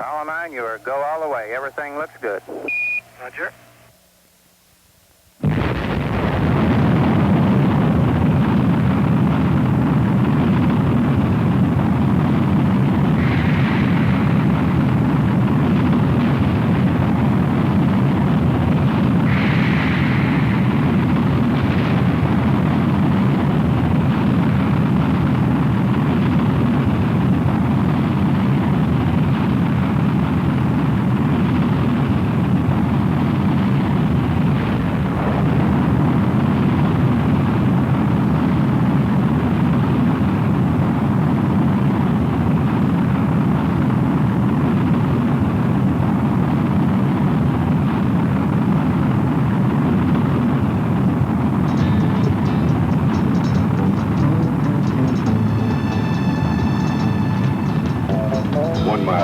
Apollo 9, you are go all the way. Everything looks good. Roger.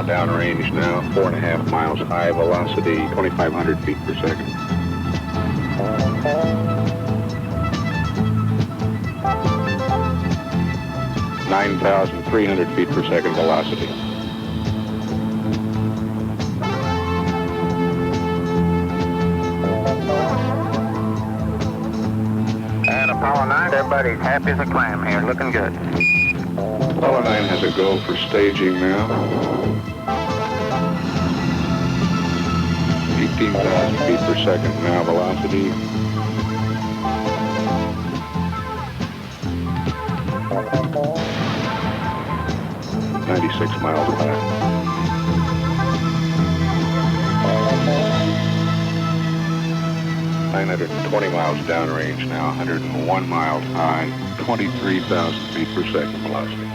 Downrange now, 4.5 miles high, velocity 2,500 feet per second. (9,300 feet per second) velocity. And Apollo 9, everybody's happy as a clam here, looking good. Apollo 9 has a go for staging now. 18,000 feet per second now, velocity. (96 miles high). (920 miles downrange now, 101 miles high, 23,000 feet per second velocity.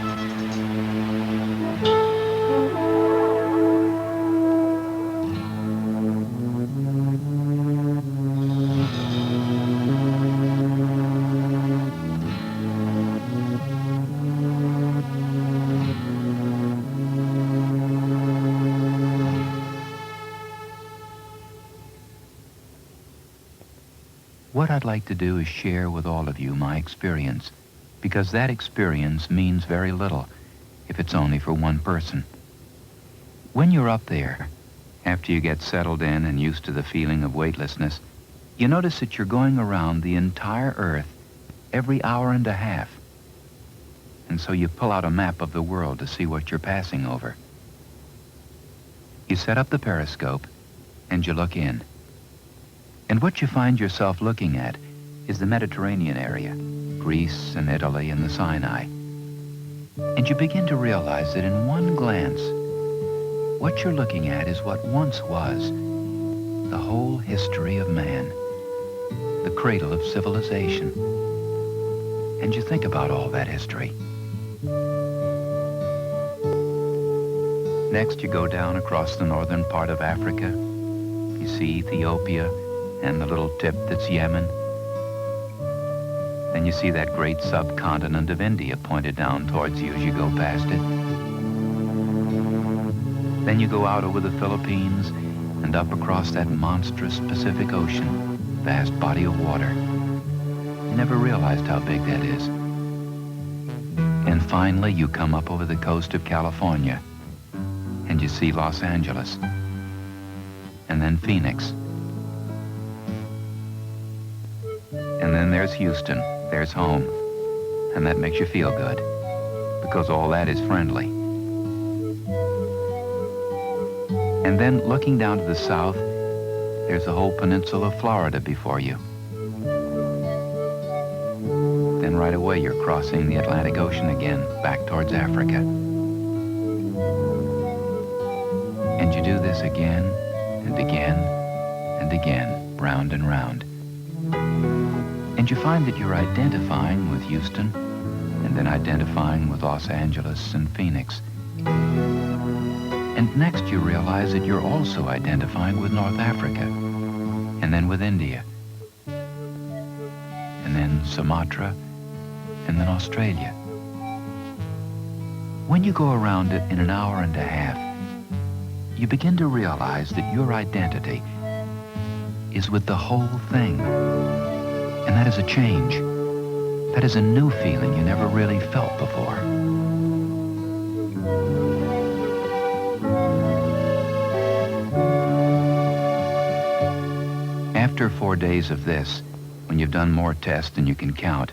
What I'd like to do is share with all of you my experience, because that experience means very little if it's only for one person. When you're up there, after you get settled in and used to the feeling of weightlessness, you notice that you're going around the entire Earth every hour and a half. And so you pull out a map of the world to see what you're passing over. You set up the periscope and you look in. And what you find yourself looking at is the Mediterranean area, Greece and Italy and the Sinai. And you begin to realize that in one glance, what you're looking at is what once was the whole history of man, the cradle of civilization. And you think about all that history. Next, you go down across the northern part of Africa. You see Ethiopia and the little tip that's Yemen. Then you see that great subcontinent of India pointed down towards you as you go past it. Then you go out over the Philippines and up across that monstrous Pacific Ocean, vast body of water. You never realized how big that is. And finally, you come up over the coast of California and you see Los Angeles, and then Phoenix. And then there's Houston, there's home, and that makes you feel good, because all that is friendly. And then looking down to the south, there's the whole peninsula of Florida before you. Then right away you're crossing the Atlantic Ocean again, back towards Africa. And you do this again and again and again, round and round. And you find that you're identifying with Houston, and then identifying with Los Angeles and Phoenix. And next you realize that you're also identifying with North Africa, and then with India, and then Sumatra, and then Australia. When you go around it in an hour and a half, you begin to realize that your identity is with the whole thing. And that is a change. That is a new feeling you never really felt before. After 4 days of this, when you've done more tests than you can count,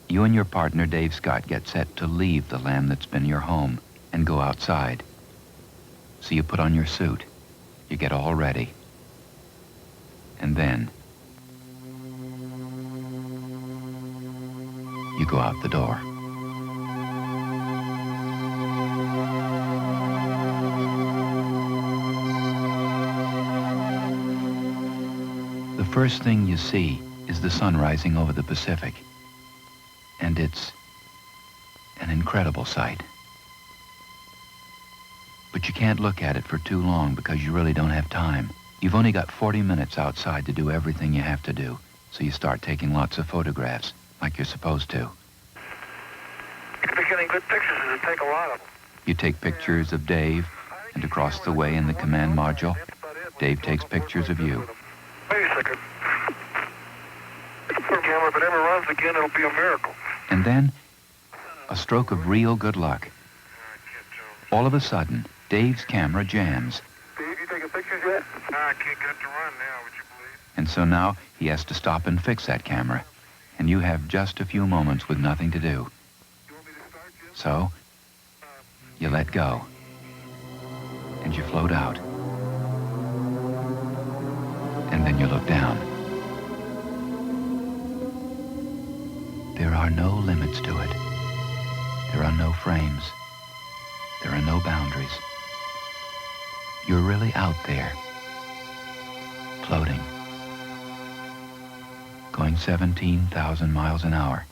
you and your partner, Dave Scott, get set to leave the land that's been your home and go outside. So you put on your suit. You get all ready. And then you go out the door. The first thing you see is the sun rising over the Pacific. And it's an incredible sight. But you can't look at it for too long because you really don't have time. You've only got 40 minutes outside to do everything you have to do, so you start taking lots of photographs, like you're supposed to. If you're getting good pictures, it'll take a lot of them. You take pictures of Dave, and across the way in the command module, Dave takes pictures of you. Wait a second. Camera, if it ever runs again, it'll be a miracle. And then, a stroke of real good luck. All of a sudden, Dave's camera jams. Dave, you taking pictures yet? I can't get it to run now, would you believe? And so now he has to stop and fix that camera. And you have just a few moments with nothing to do. You want me to start, Jim? So, you let go. And you float out. And then you look down. There are no limits to it. There are no frames. There are no boundaries. You're really out there, floating, going 17,000 miles an hour,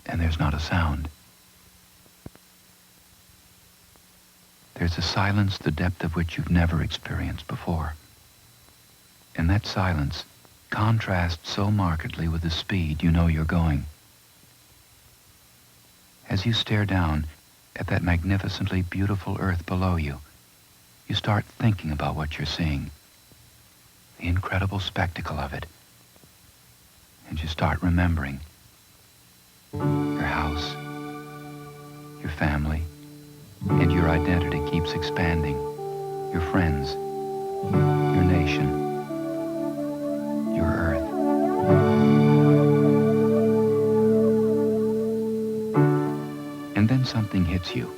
and there's not a sound. There's a silence the depth of which you've never experienced before. And that silence contrasts so markedly with the speed you know you're going. As you stare down at that magnificently beautiful Earth below you, you start thinking about what you're seeing, the incredible spectacle of it. And you start remembering your house, your family, and your identity keeps expanding, your friends, your nation, your Earth. And then something hits you.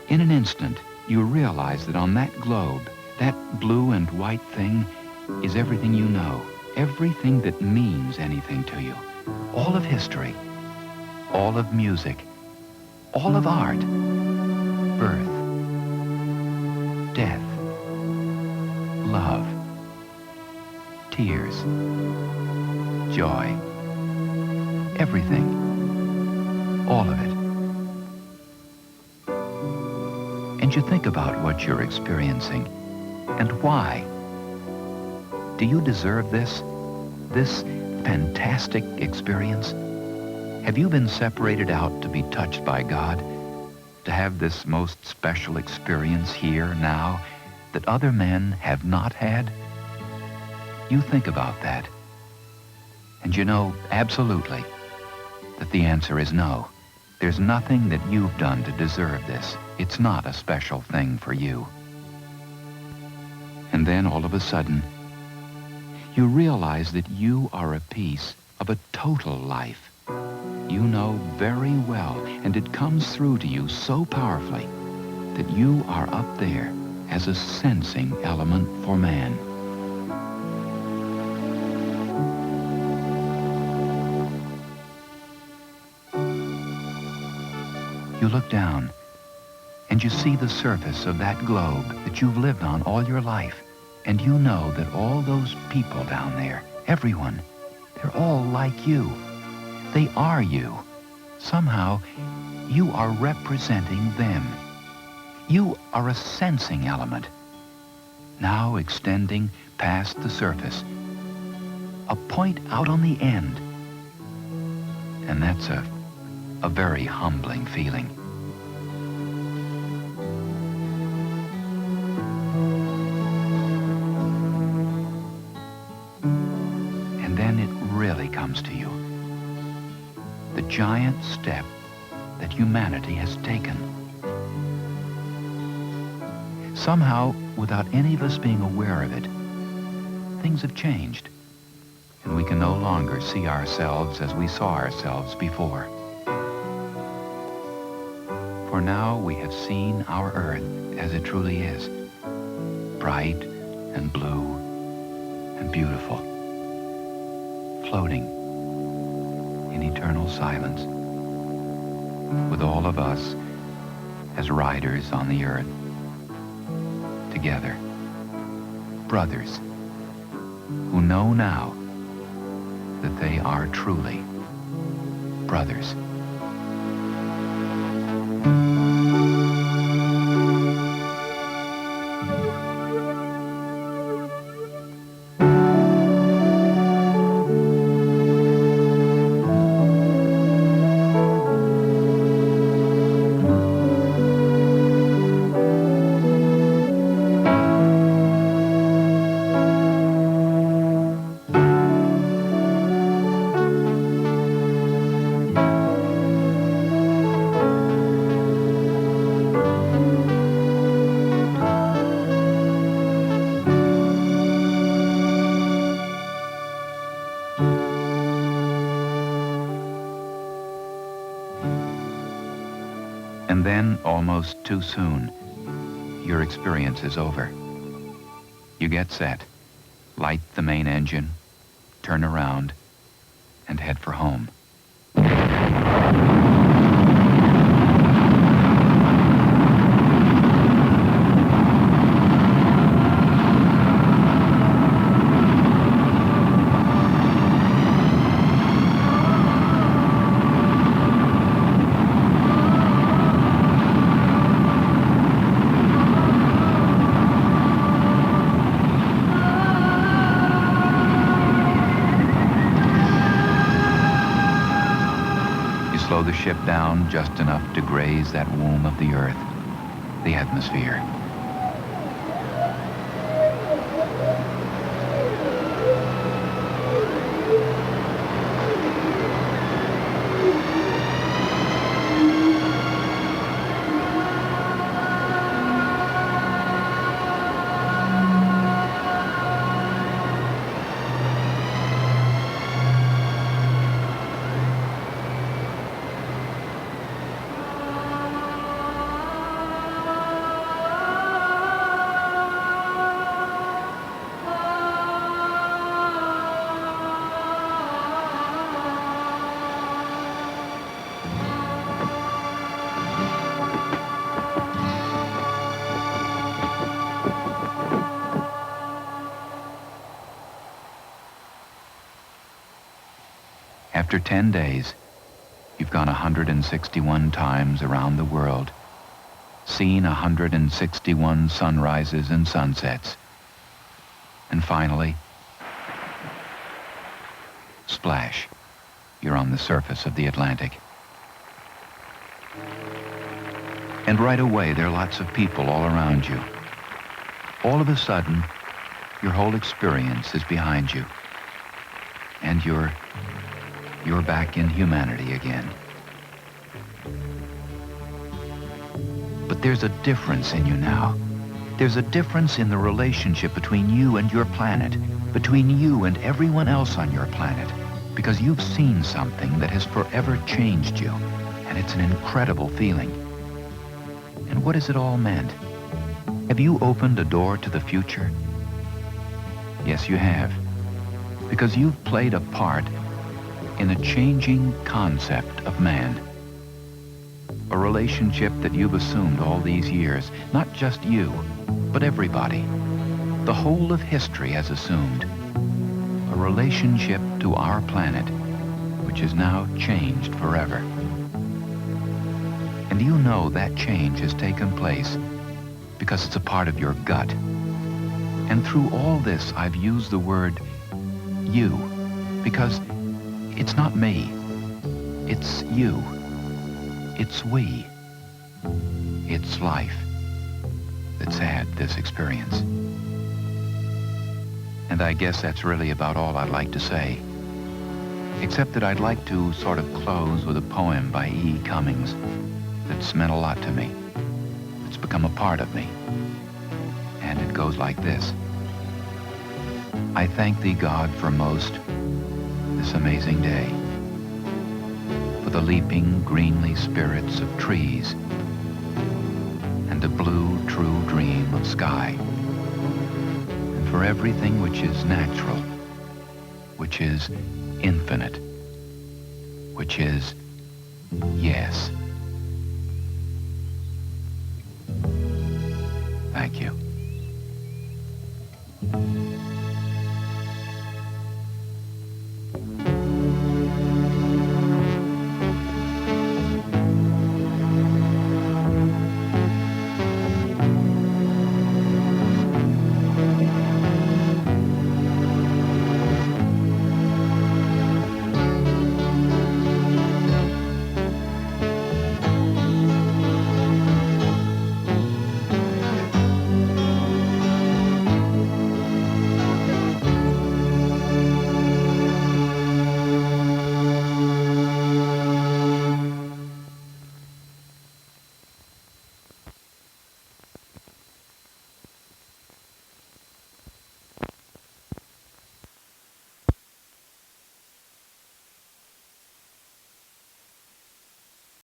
In an instant, you realize that on that globe, that blue and white thing is everything you know, everything that means anything to you. All of history, all of music, all of art, birth, death, love, tears, joy, everything, all of it. And you think about what you're experiencing and why. Do you deserve this fantastic experience? Have you been separated out to be touched by God? To have this most special experience here now that other men have not had? You think about that. And you know absolutely that the answer is no. There's nothing that you've done to deserve this. It's not a special thing for you. And then all of a sudden, you realize that you are a piece of a total life. You know very well, and it comes through to you so powerfully, that you are up there as a sensing element for man. You look down, and you see the surface of that globe that you've lived on all your life. And you know that all those people down there, everyone, they're all like you. They are you. Somehow, you are representing them. You are a sensing element, now extending past the surface, a point out on the end. And that's a very humbling feeling. And then it really comes to you. The giant step that humanity has taken. Somehow, without any of us being aware of it, things have changed. and we can no longer see ourselves as we saw ourselves before. For now we have seen our Earth as it truly is, bright and blue and beautiful, floating in eternal silence, with all of us as riders on the Earth, together, brothers who know now that they are truly brothers. And then, almost too soon, your experience is over. You get set, light the main engine, turn around, and head for home. Slow the ship down just enough to graze that womb of the Earth, the atmosphere. After 10 days, you've gone 161 times around the world, seen 161 sunrises and sunsets, and finally, splash, you're on the surface of the Atlantic. And right away, there are lots of people all around you. All of a sudden, your whole experience is behind you, and you're back in humanity again. But there's a difference in you now. There's a difference in the relationship between you and your planet, between you and everyone else on your planet, because you've seen something that has forever changed you, and it's an incredible feeling. And what has it all meant? Have you opened a door to the future? Yes, you have, because you've played a part in a changing concept of man. A relationship that you've assumed all these years, not just you, but everybody. The whole of history has assumed. A relationship to our planet, which is now changed forever. And you know that change has taken place because it's a part of your gut. And through all this, I've used the word you, because it's not me. It's you. It's we. It's life that's had this experience. And I guess that's really about all I'd like to say. Except that I'd like to sort of close with a poem by E.E Cummings that's meant a lot to me. It's become a part of me. And it goes like this. I thank thee, God, for most this amazing day, for the leaping greenly spirits of trees, and a blue true dream of sky, and for everything which is natural, which is infinite, which is yes. Thank you.